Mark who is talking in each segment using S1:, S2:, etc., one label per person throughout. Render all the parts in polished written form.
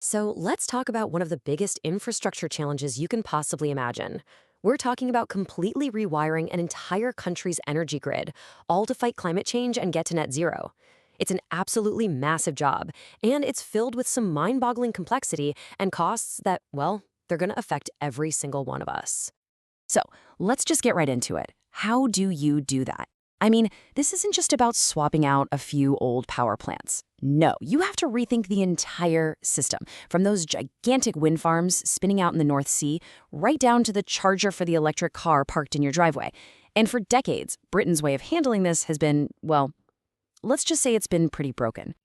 S1: So let's talk about one of the biggest infrastructure challenges you can possibly imagine. We're talking about completely rewiring an entire country's energy grid, all to fight climate change and get to net zero. It's an absolutely massive job, and it's filled with some mind-boggling complexity and costs that, well, they're going to affect every single one of us.
S2: So let's just get right into it. How do you do that? I mean, this isn't just about swapping out a few old power plants. No, you have to rethink the entire system, from those gigantic wind farms spinning out in the North Sea, right down to the charger for the electric car parked in your driveway. And for decades, Britain's way of handling this has been, well, let's just say it's been pretty broken.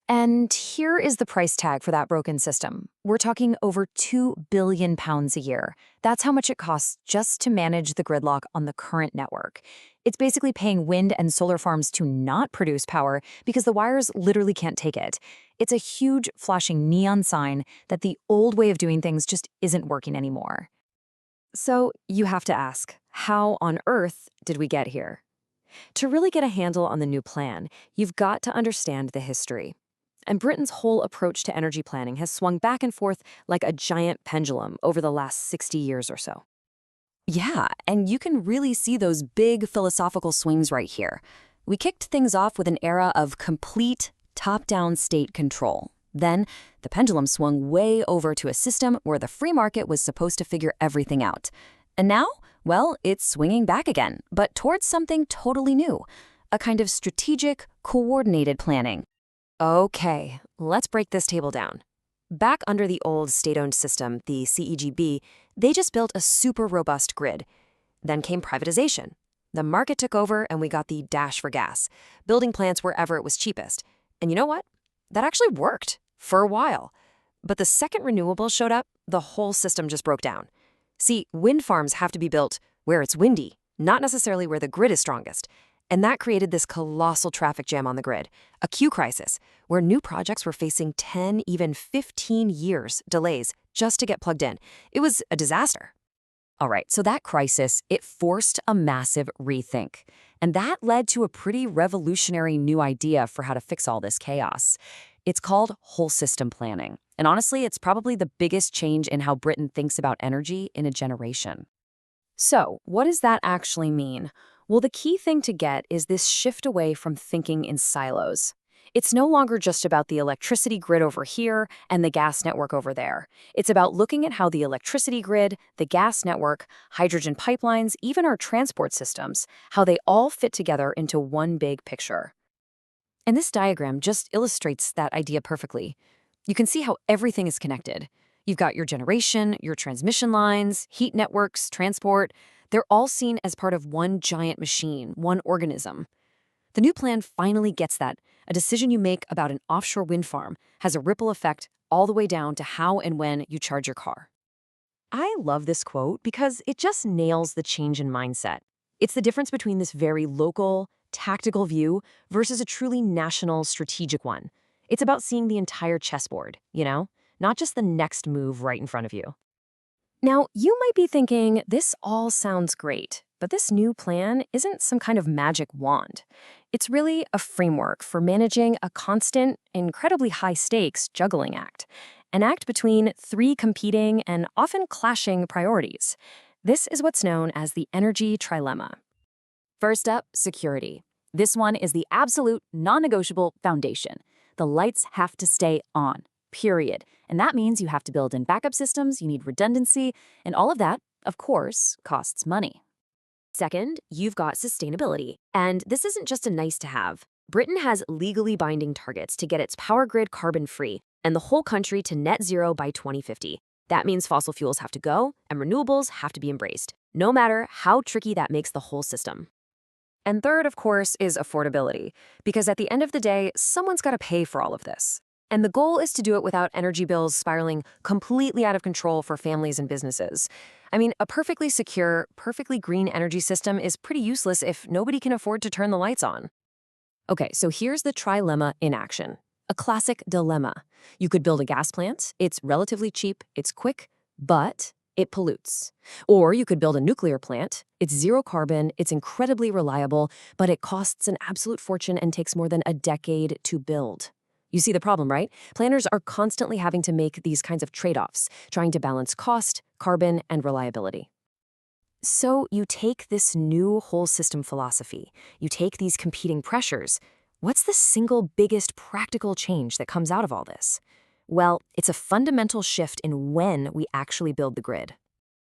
S2: And here is the price tag for that broken system. We're talking over £2 billion a year. That's how much it costs just to manage the gridlock on the current network. It's basically paying wind and solar farms to not produce power because the wires literally can't take it. It's a huge flashing neon sign that the old way of doing things just isn't working anymore. So you have to ask, how on earth did we get here? To really get a handle on the new plan, you've got to understand the history. And Britain's whole approach to energy planning has swung back and forth like a giant pendulum over the last 60 years or so. Yeah, and you can really see those big philosophical swings right here. We kicked things off with an era of complete top-down state control. Then, the pendulum swung way over to a system where the free market was supposed to figure everything out. And now, well, it's swinging back again, but towards something totally new, a kind of strategic, coordinated planning. Okay, let's break this table down. Back under the old state-owned system, the CEGB, they just built a super robust grid. Then came privatization. The market took over and we got the dash for gas, building plants wherever it was cheapest. And you know what? That actually worked for a while. But the second renewables showed up, the whole system just broke down. See, wind farms have to be built where it's windy, not necessarily where the grid is strongest. And that created this colossal traffic jam on the grid, a queue crisis, where new projects were facing 10, even 15 years delays just to get plugged in. It was a disaster. All right, so that crisis, it forced a massive rethink. And that led to a pretty revolutionary new idea for how to fix all this chaos. It's called whole system planning. And honestly, it's probably the biggest change in how Britain thinks about energy in a generation. So, what does that actually mean? Well, the key thing to get is this shift away from thinking in silos. It's no longer just about the electricity grid over here and the gas network over there. It's about looking at how the electricity grid, the gas network, hydrogen pipelines, even our transport systems, how they all fit together into one big picture. And this diagram just illustrates that idea perfectly. You can see how everything is connected. You've got your generation, your transmission lines, heat networks, transport. They're all seen as part of one giant machine, one organism. The new plan finally gets that. A decision you make about an offshore wind farm has a ripple effect all the way down to how and when you charge your car. I love this quote because it just nails the change in mindset. It's the difference between this very local, tactical view versus a truly national, strategic one. It's about seeing the entire chessboard, not just the next move right in front of you. Now, you might be thinking, this all sounds great, but this new plan isn't some kind of magic wand. It's really a framework for managing a constant, incredibly high-stakes juggling act, an act between three competing and often clashing priorities. This is what's known as the energy trilemma. First up, security. This one is the absolute non-negotiable foundation. The lights have to stay on. Period. And that means you have to build in backup systems, you need redundancy, and all of that, of course, costs money. Second, you've got sustainability. And this isn't just a nice to have. Britain has legally binding targets to get its power grid carbon-free and the whole country to net zero by 2050. That means fossil fuels have to go and renewables have to be embraced, no matter how tricky that makes the whole system. And third, of course, is affordability, because at the end of the day, someone's got to pay for all of this. And the goal is to do it without energy bills spiraling completely out of control for families and businesses. I mean, a perfectly secure, perfectly green energy system is pretty useless if nobody can afford to turn the lights on. Okay, so here's the trilemma in action. A classic dilemma. You could build a gas plant, it's relatively cheap, it's quick, but it pollutes. Or you could build a nuclear plant, it's zero carbon, it's incredibly reliable, but it costs an absolute fortune and takes more than a decade to build.
S1: You see the problem, right? Planners are constantly having to make these kinds of trade-offs, trying to balance cost, carbon, and reliability. So you take this new whole system philosophy, you take these competing pressures. What's the single biggest practical change that comes out of all this? Well, it's a fundamental shift in when we actually build the grid.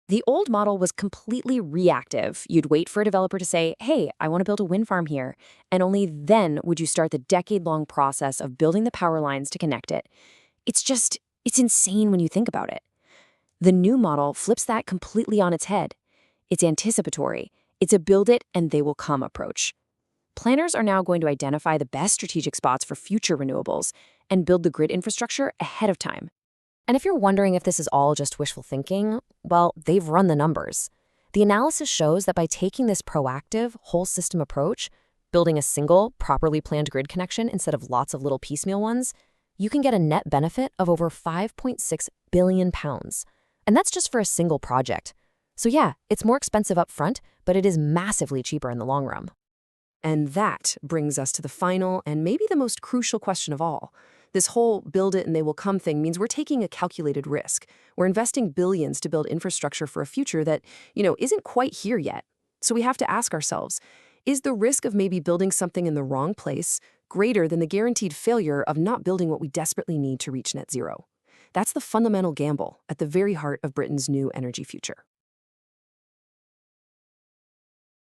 S1: The old model was completely reactive. You'd wait for a developer to say, hey, I want to build a wind farm here. And only then would you start the decade-long process of building the power lines to connect it. It's insane when you think about it. The new model flips that completely on its head. It's anticipatory. It's a build it and they will come approach. Planners are now going to identify the best strategic spots for future renewables and build the grid infrastructure ahead of time. And if you're wondering if this is all just wishful thinking, well, they've run the numbers. The analysis shows that by taking this proactive, whole system approach, building a single, properly planned grid connection instead of lots of little piecemeal ones, you can get a net benefit of over £5.6 billion. And that's just for a single project. So yeah, it's more expensive up front, but it is massively cheaper in the long run. And that brings us to the final and maybe the most crucial question of all. This whole build it and they will come thing means we're taking a calculated risk. We're investing billions to build infrastructure for a future that, isn't quite here yet. So we have to ask ourselves, is the risk of maybe building something in the wrong place greater than the guaranteed failure of not building what we desperately need to reach net zero? That's the fundamental gamble at the very heart of Britain's new energy future.